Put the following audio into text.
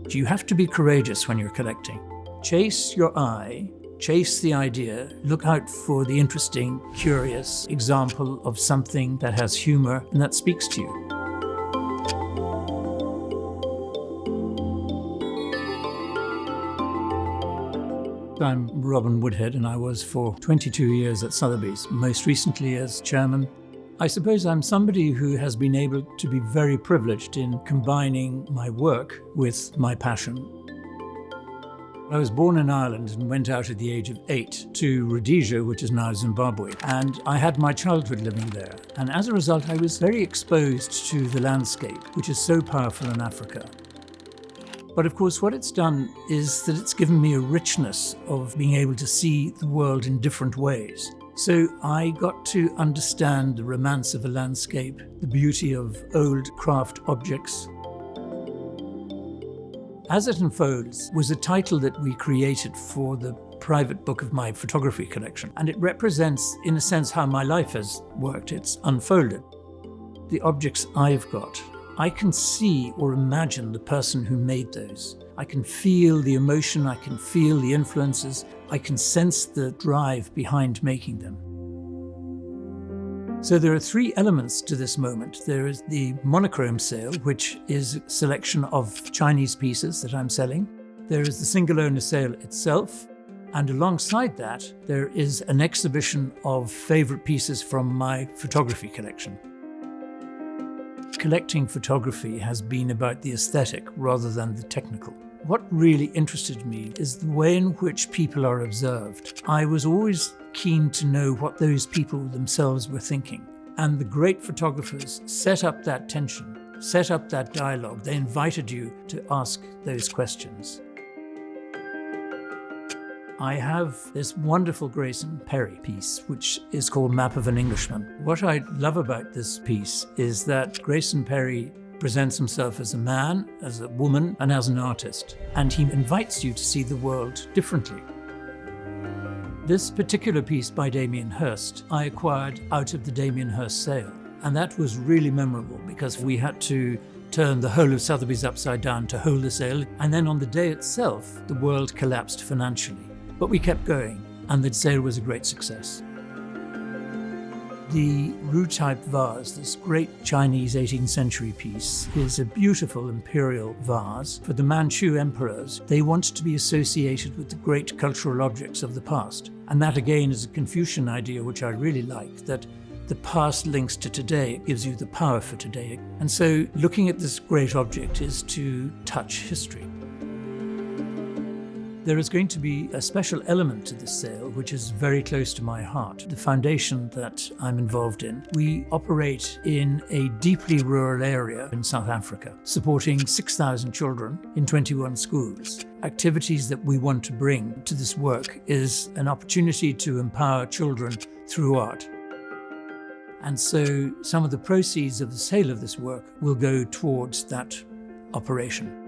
You have to be courageous when you're collecting. Chase your eye, chase the idea, look out for the interesting, curious example of something that has humor and that speaks to you. I'm Robin Woodhead, and I was for 22 years at Sotheby's, most recently as chairman. I suppose I'm somebody who has been able to be very privileged in combining my work with my passion. I was born in Ireland and went out at the age of 8 to Rhodesia, which is now Zimbabwe, and I had my childhood living there. And as a result, I was very exposed to the landscape, which is so powerful in Africa. But of course, what it's done is that it's given me a richness of being able to see the world in different ways. So I got to understand the romance of a landscape, the beauty of old craft objects. As It Unfolds was a title that we created for the private book of my photography collection, and it represents, in a sense, how my life has worked. It's unfolded. The objects I've got, I can see or imagine the person who made those. I can feel the emotion, I can feel the influences, I can sense the drive behind making them. So there are 3 elements to this moment. There is the monochrome sale, which is a selection of Chinese pieces that I'm selling. There is the single owner sale itself. And alongside that, there is an exhibition of favorite pieces from my photography collection. Collecting photography has been about the aesthetic rather than the technical. What really interested me is the way in which people are observed. I was always keen to know what those people themselves were thinking. And the great photographers set up that tension, set up that dialogue. They invited you to ask those questions. I have this wonderful Grayson Perry piece, which is called Map of an Englishman. What I love about this piece is that Grayson Perry presents himself as a man, as a woman, and as an artist. And he invites you to see the world differently. This particular piece by Damien Hirst, I acquired out of the Damien Hirst sale. And that was really memorable because we had to turn the whole of Sotheby's upside down to hold the sale. And then on the day itself, the world collapsed financially. But we kept going, and the sale was a great success. The Ru-type vase, this great Chinese 18th century piece, is a beautiful imperial vase for the Manchu emperors. They wanted to be associated with the great cultural objects of the past. And that again is a Confucian idea, which I really like, that the past links to today, it gives you the power for today. And so looking at this great object is to touch history. There is going to be a special element to this sale, which is very close to my heart. The foundation that I'm involved in, we operate in a deeply rural area in South Africa, supporting 6,000 children in 21 schools. Activities that we want to bring to this work is an opportunity to empower children through art. And so some of the proceeds of the sale of this work will go towards that operation.